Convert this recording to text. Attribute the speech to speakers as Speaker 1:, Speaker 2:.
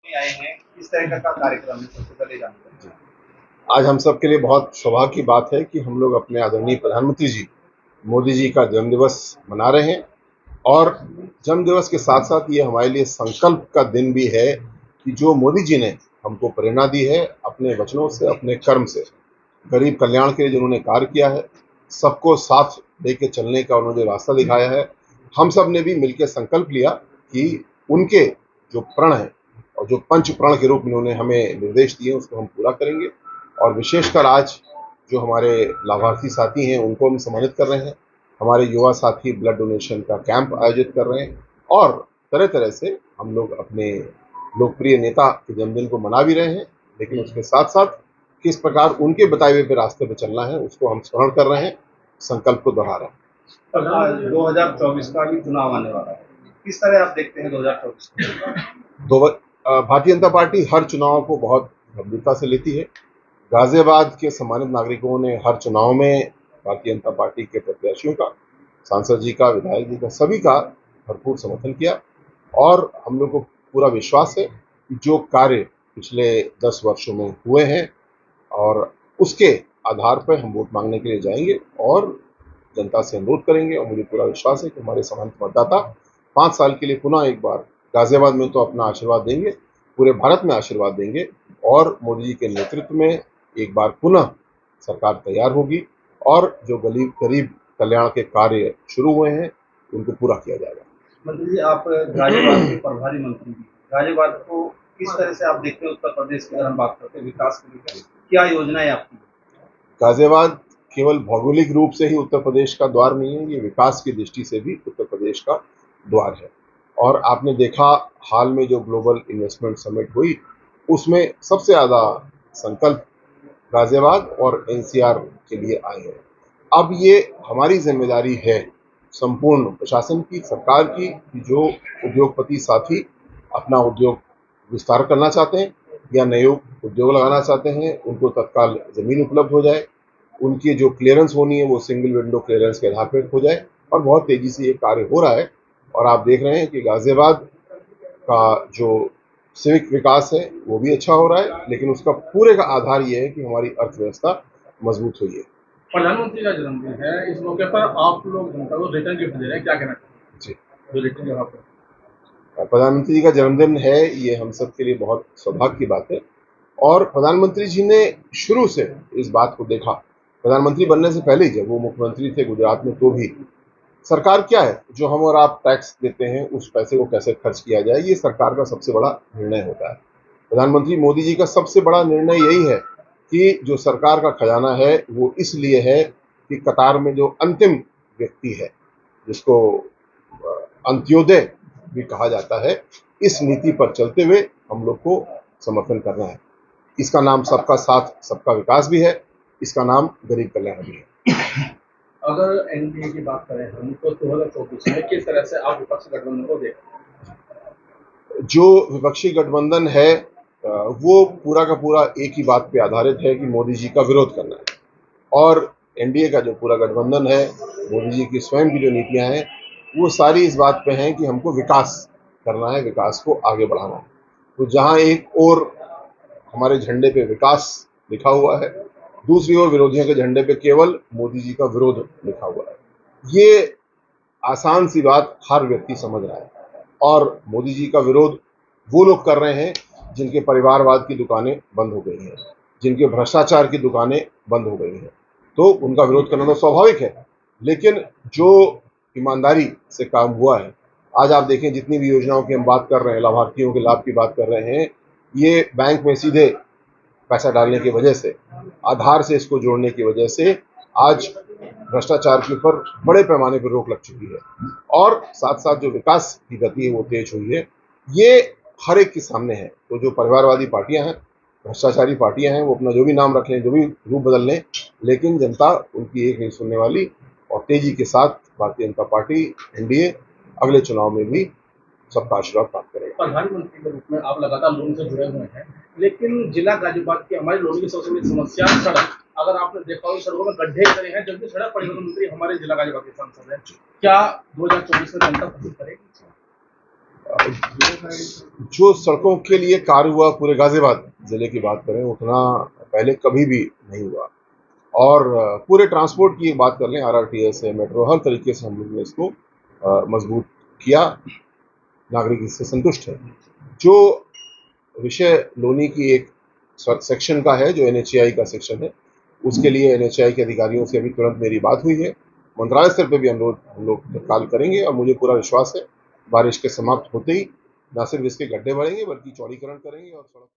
Speaker 1: आए हैं, किस तरह का कार्यक्रम है, सबसे पहले जानते हैं।
Speaker 2: आज हम सब के लिए बहुत सौभाग्य की बात है कि हम लोग अपने आदरणीय प्रधानमंत्री जी मोदी जी का जन्मदिवस मना रहे हैं। और जन्मदिवस के साथ साथ ये हमारे लिए संकल्प का दिन भी है कि जो मोदी जी ने हमको प्रेरणा दी है अपने वचनों से, अपने कर्म से, गरीब कल्याण के लिए जिन्होंने कार्य किया है, सबको साथ लेके चलने का उन्होंने रास्ता दिखाया है, हम सब ने भी मिलकर संकल्प लिया कि उनके जो प्रण है और जो पंच प्रण के रूप में उन्होंने हमें निर्देश दिए उसको हम पूरा करेंगे। और विशेषकर आज जो हमारे लाभार्थी साथी हैं उनको हम सम्मानित कर रहे हैं, हमारे युवा साथी ब्लड डोनेशन का कैंप आयोजित कर रहे हैं और तरह तरह से हम लोग अपने लोकप्रिय नेता के जन्मदिन को मना भी रहे हैं, लेकिन उसके साथ साथ किस प्रकार उनके बताए हुए रास्ते पर चलना है उसको हम स्मरण कर रहे हैं, संकल्प को दोहरा रहे हैं।
Speaker 1: 2024 का भी चुनाव आने वाला है, किस तरह आप देखते हैं 2024 को?
Speaker 2: भारतीय जनता पार्टी हर चुनाव को बहुत गंभीरता से लेती है। गाजियाबाद के सम्मानित नागरिकों ने हर चुनाव में भारतीय जनता पार्टी के प्रत्याशियों का, सांसद जी का, विधायक जी का, सभी का भरपूर समर्थन किया। और हम लोग को पूरा विश्वास है कि जो कार्य पिछले 10 वर्षों में हुए हैं और उसके आधार पर हम वोट मांगने के लिए जाएंगे और जनता से अनुरोध करेंगे। और मुझे पूरा विश्वास है कि हमारे सम्मानित मतदाता 5 साल के लिए पुनः एक बार गाजियाबाद में तो अपना आशीर्वाद देंगे, पूरे भारत में आशीर्वाद देंगे और मोदी जी के नेतृत्व में एक बार पुनः सरकार तैयार होगी और जो गरीब गरीब कल्याण के कार्य शुरू हुए हैं उनको पूरा किया जाएगा।
Speaker 1: मंत्री जी, आप गाजियाबाद के प्रभारी मंत्री भी, गाजियाबाद को किस तरह से आप देखते हैं? उत्तर प्रदेश की अगर हम बात करते हैं विकास को लेकर, क्या योजनाएं आपकी?
Speaker 2: गाजियाबाद केवल भौगोलिक रूप से ही उत्तर प्रदेश का द्वार नहीं है, ये विकास की दृष्टि से भी उत्तर प्रदेश का द्वार है। और आपने देखा हाल में जो ग्लोबल इन्वेस्टमेंट समिट हुई उसमें सबसे ज़्यादा संकल्प गाजियाबाद और एनसीआर के लिए आए हैं। अब ये हमारी जिम्मेदारी है संपूर्ण प्रशासन की, सरकार की, कि जो उद्योगपति साथी अपना उद्योग विस्तार करना चाहते हैं या नए उद्योग लगाना चाहते हैं उनको तत्काल जमीन उपलब्ध हो जाए, उनकी जो क्लियरेंस होनी है वो सिंगल विंडो क्लियरेंस के आधार पर हो जाए। और बहुत तेजी से ये कार्य हो रहा है और आप देख रहे हैं कि गाजियाबाद का जो सिविक विकास है वो भी अच्छा हो रहा है, लेकिन उसका पूरे का आधार ये है कि हमारी अर्थव्यवस्था मजबूत हुई है।
Speaker 1: प्रधानमंत्री का जन्मदिन है, इस मौके पर आप लोग जनता को रिटर्न गिफ्ट दे रहे हैं, क्या कहना चाहिए?
Speaker 2: जी,
Speaker 1: जो रिटर्न यहाँ पर
Speaker 2: प्रधानमंत्री जी का जन्मदिन है, ये हम सब के लिए बहुत सौभाग्य की बात है। और प्रधानमंत्री जी ने शुरू से इस बात को देखा, प्रधानमंत्री बनने से पहले जब वो मुख्यमंत्री थे गुजरात में तो भी सरकार क्या है, जो हम और आप टैक्स देते हैं उस पैसे को कैसे खर्च किया जाए, ये सरकार का सबसे बड़ा निर्णय होता है। प्रधानमंत्री मोदी जी का सबसे बड़ा निर्णय यही है कि जो सरकार का खजाना है वो इसलिए है कि कतार में जो अंतिम व्यक्ति है, जिसको अंत्योदय भी कहा जाता है, इस नीति पर चलते हुए हम लोग को समर्थन करना है। इसका नाम सबका साथ सबका विकास भी है, इसका नाम गरीब कल्याण भी है।
Speaker 1: अगर एनडीए की बात करें हम तो 2024 में किस तरह से आप विपक्षी गठबंधन को देखते हैं?
Speaker 2: जो विपक्षी गठबंधन है वो पूरा का पूरा एक ही बात पे आधारित है कि मोदी जी का विरोध करना है। और एनडीए का जो पूरा गठबंधन है, मोदी जी की स्वयं की जो नीतियां हैं वो सारी इस बात पे हैं कि हमको विकास करना है, विकास को आगे बढ़ाना है। तो जहां एक और हमारे झंडे पे विकास लिखा हुआ है, दूसरी ओर विरोधियों के झंडे पे केवल मोदी जी का विरोध लिखा हुआ है। ये आसान सी बात हर व्यक्ति समझ रहा है। और मोदी जी का विरोध वो लोग कर रहे हैं जिनके परिवारवाद की दुकानें बंद हो गई हैं, जिनके भ्रष्टाचार की दुकानें बंद हो गई हैं, तो उनका विरोध करना तो स्वाभाविक है। लेकिन जो ईमानदारी से काम हुआ है, आज आप देखें जितनी भी योजनाओं की हम बात कर रहे हैं, लाभार्थियों के लाभ की बात कर रहे हैं, ये बैंक में सीधे पैसा डालने की वजह से, आधार से इसको जोड़ने की वजह से आज भ्रष्टाचार के ऊपर बड़े पैमाने पर रोक लग चुकी है और साथ साथ जो विकास की गति है वो तेज हुई है। ये हर एक के सामने है। तो जो परिवारवादी पार्टियां हैं, भ्रष्टाचारी पार्टियां हैं, वो अपना जो भी नाम रख लें, जो भी रूप बदल लें, लेकिन जनता उनकी एक नहीं सुनने वाली और तेजी के साथ भारतीय जनता पार्टी एनडीए अगले चुनाव में भी सबका आशीर्वाद प्राप्त करेगा।
Speaker 1: प्रधानमंत्री के रूप में आप लगातार लोगों से जुड़े हुए हैं, लेकिन जिला गाजियाबाद की हमारे लोगों की सबसे बड़ी समस्या सड़क। अगर आपने देखा हो सड़कों में गड्ढे करे हैं, जबकि सड़क परिवहन मंत्री हमारे जिला गाजियाबाद के सांसद हैं। क्या 2024 में जनता पसंद करेगी?
Speaker 2: जो सड़कों के लिए कार्य हुआ पूरे गाजियाबाद जिले की बात करें उतना पहले कभी भी नहीं हुआ। और पूरे ट्रांसपोर्ट की बात कर लें, आरआरटीएस है, मेट्रो, हर तरीके से हम लोग ने इसको मजबूत किया, नागरिक इससे संतुष्ट है। जो विषय लोनी की एक सेक्शन का है, जो एनएचएआई का सेक्शन है, उसके लिए एनएचएआई के अधिकारियों से अभी तुरंत मेरी बात हुई है। मंत्रालय स्तर पे भी अनुरोध हम लोग तत्काल करेंगे और मुझे पूरा विश्वास है बारिश के समाप्त होते ही न सिर्फ इसके गड्ढे भरेंगे बल्कि चौड़ीकरण करेंगे और सड़क